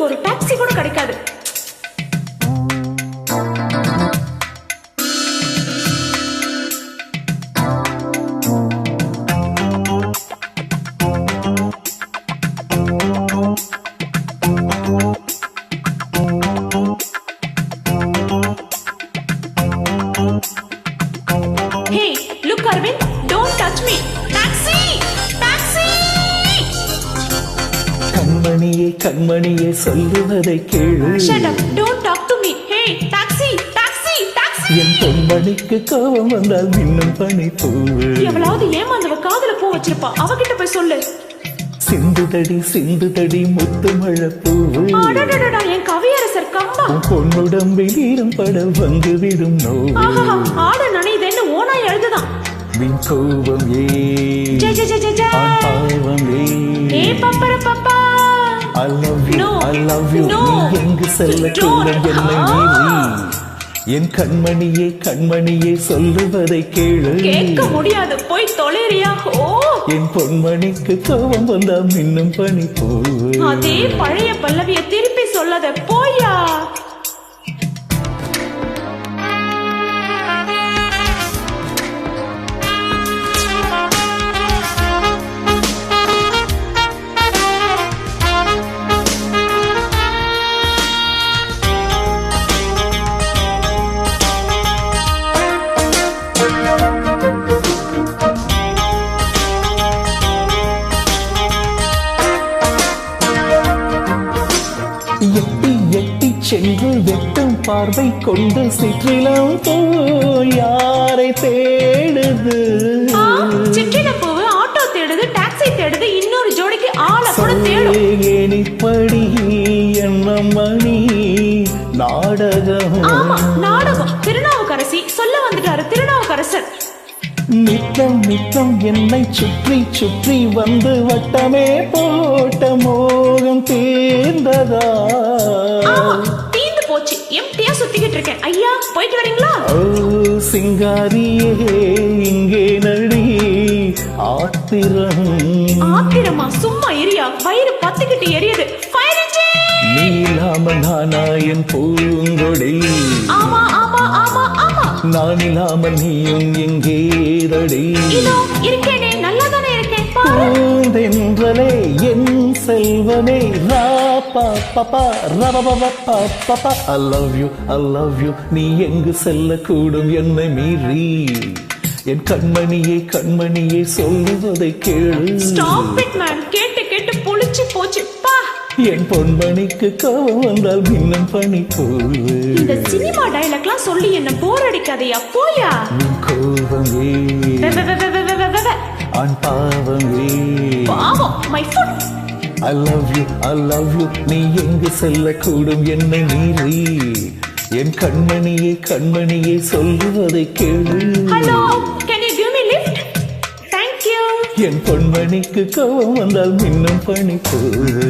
போறதுக்கு ஒரு டாக்ஸி கூட கிடைக்காது. Hey, look Arvind, don't touch me. Taxi! Taxi! கண்மணியே கண்மணியே சொல்லுவதை கேளு. Shut up, don't talk to me. Hey, taxi! Taxi! Taxi! என் பொன்மணிக்கு கோபம் வந்தால் மின்னும் பனி பூவு. எவளாவது ஏமாந்தவ காதுல பூ வச்சிருப்பா, அவகிட்ட போய் சொல்லு. சிந்துதடி சிந்துதடி முத்து மழை பூவு. அடடடடா, என் கவியரசர் கம்பா. பொன்னுடம்பில் ஈரம் பட வந்து விடும் நோவு. ஆஹா, ஆட நனையுதுன்னு ஓனாய் எழுதுதான். வின் கோபம் ஏ ஜெ ஜெ ஜெ ஜெ ஜெ. பாவம் ஏ பப்பர Papa. I love you, No, I love you. no. நீ எங்கு செல்ல கூடும் என்னை மீறி. என் கண்மணியே கண்மணியே சொல்லுவதை கேளு. கேட்க முடியாது, போய் தொலைறியா. ஓ, என் பொன்மணிக்கு கோபம் வந்தா மின்னும் பனி பூவு. அதே பழைய பல்லவிய திருப்பி சொல்லாத, போயா. எட்டி எட்டி சென்று வெட்டும் பார்வை கொண்டு சிற்றிலம் போய் யாரை தேடுது. சிற்றில பூவு ஆட்டோ தேடுது, டாக்ஸி தேடுது, இன்னொரு ஜோடிக்கு ஆளை கூட தேடும். ஏனிப்படி என்ன மணி நாடகம். ஆமா, நாடகம். திருநாவுக்கரசி சொல்ல வந்துட்டாரு, திருநாவுக்கரசர். நித்தம் நித்தம் என்னை சுற்றி சுற்றி வந்து வட்டமே போட்ட மோகம் தீர்ந்ததா. தீந்து போச்சு, எம்டியா சுத்திக்கிட்டு இருக்கேன். ஐயா, போயிட்டு வரீங்களா? ஓ சிங்காரியே இங்கே நடி ஆத்திரம். ஆத்திரமா? சும்மா எரியா, வயிறு பத்துக்கிட்டு எரியுது. Fire engine. நீ இல்லாம நானா என் பூங்கொடி. ஆமா ஆமா ஆமா ஆமா. நான் இல்லாம நீயும் எங்கேதடி. இதோ இருக்கேனே, நல்லா தானே இருக்கேன் பாரு. பூந்தென்றலே என் செல்வமே ராப்பா பாப்பா ரபபபா பாப்பா. I love you, I love you. நீ எங்கு செல்ல கூடும் என்னை மீறி. என் கண்மணியே கண்மணியே சொல்லுவதை கேளு. ஸ்டாப் இட் மேன், கேட்டு கேட்டு புளிச்சு போச்சு பா. என் பொன்மணிக்கு கோபம் வந்தால் மின்னும் பனி பூவு. இந்த சினிமா டயலாக்லாம் சொல்லி என்ன போர் அடிக்காதையா, போயா. கோபமே ஆண் பாவமே. பாவம், my foot. I love you, I love you. நீ எங்கு செல்ல கூடும் என்னை மீறி. என் கண்மணியே கண்மணியே சொல்லுவதை கேளு. Hello, can you give me lift? Thank you. என் பொன்மணிக்கு கோபம் வந்தால் மின்னும் பனி பூவு.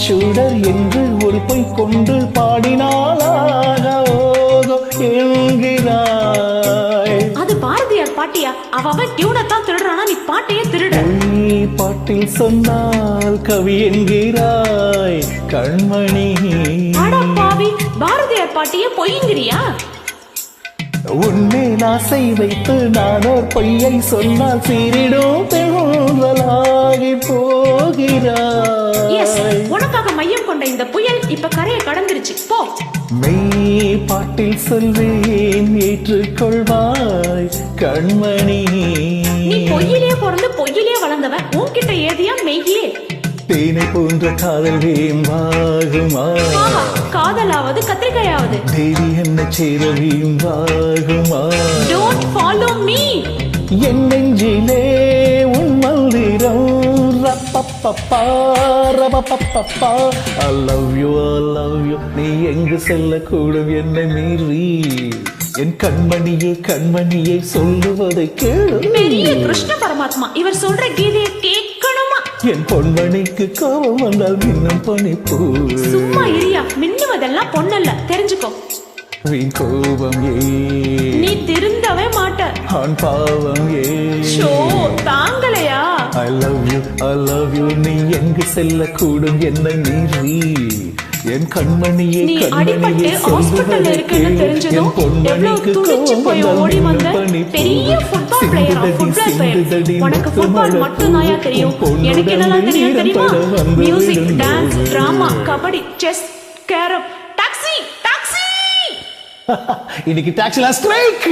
சுடர் என்று ஒரு பொய் கொண்டு பாடினாலாக ஓகோ என்கிறாய். அது பாரதியார் பாட்டியா? அவன் டியூனத்தான் திருடுறானா, நீ பாட்டையே திருட. பாட்டில் சொன்னால் கவி என்கிறாய் கண்மணி. அட பாவி, பாரதியார் பாட்டியே பொய்ங்கிறியா? உன்மேல் ஆசை வைத்து நானோர் பொய்யை சொன்னால் சீரிடும் பெண்களாகி போகிறாய். உனக்காக மையம் கொண்ட இந்த புயல் இப்ப கரையை கடந்துருச்சு, போ. மெய் பாட்டில் சொல்வேன் ஏற்றுக்கொள்வாய் கண்மணி. நீ பொய்யிலேயே பிறந்து பொய்யிலேயே வளர்ந்தவன், உன்கிட்ட ஏதியா மெய்யே? தேனை போன்ற காதல் வேம்பாகுமா? காதலாவது கத்திரிக்காயாவது தேவி என்ன சேர வீம்பாகுமா? Don't follow me. என் நெஞ்சிலே உன் மல்லிகை ஆயிரம் ரப்பப்பப்பா, ரபபப்பப்பா. I love you, I love you. நீ எங்கு செல்லக்கூடும் என்னை மீறி? என் கண்மணியே கண்மணியே சொல்லுவதை கேளு. பெரிய கிருஷ்ண பரமாத்மா இவர் சொல்ற கீதையை கேட்கணுமா? என் பொன்மணிக்கு கோபம் வந்தால் மின்னும் பனிப்பூ. சும்மா இரியா, மின்னுவதெல்லாம் பொண்ணல்ல, தெரிஞ்சுக்கோ. வீண் கோபம் ஏ, நீ திருந்தவே மாட்ட. ஆண் பாவம் ஏ. Show தாங்கலையா? I love you, I love you. நீ எங்கு செல்லக்கூடும் என்னை மீறி? என் கண்மணியே நீ அடிபட்டு கண்மணியே ஹாஸ்பிட்டல்ல இருக்குன்னு தெரிஞ்சதும் எவ்வளவு துடிச்சு போய் ஓடி வந்த பெரிய ஃபுட்பால் பிளேயர், ஃபுட்பால் பிளேயர். உனக்கு ஃபுட்பால் மட்டும் தாயா தெரியும், எனக்கு என்னெல்லாம் தெரியும் தெரியுமா? Music, dance, drama, kabaddi, chess, carrom. Taxi taxi. இன்னைக்கு டாக்ஸில ஸ்ட்ரைக்.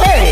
Hey!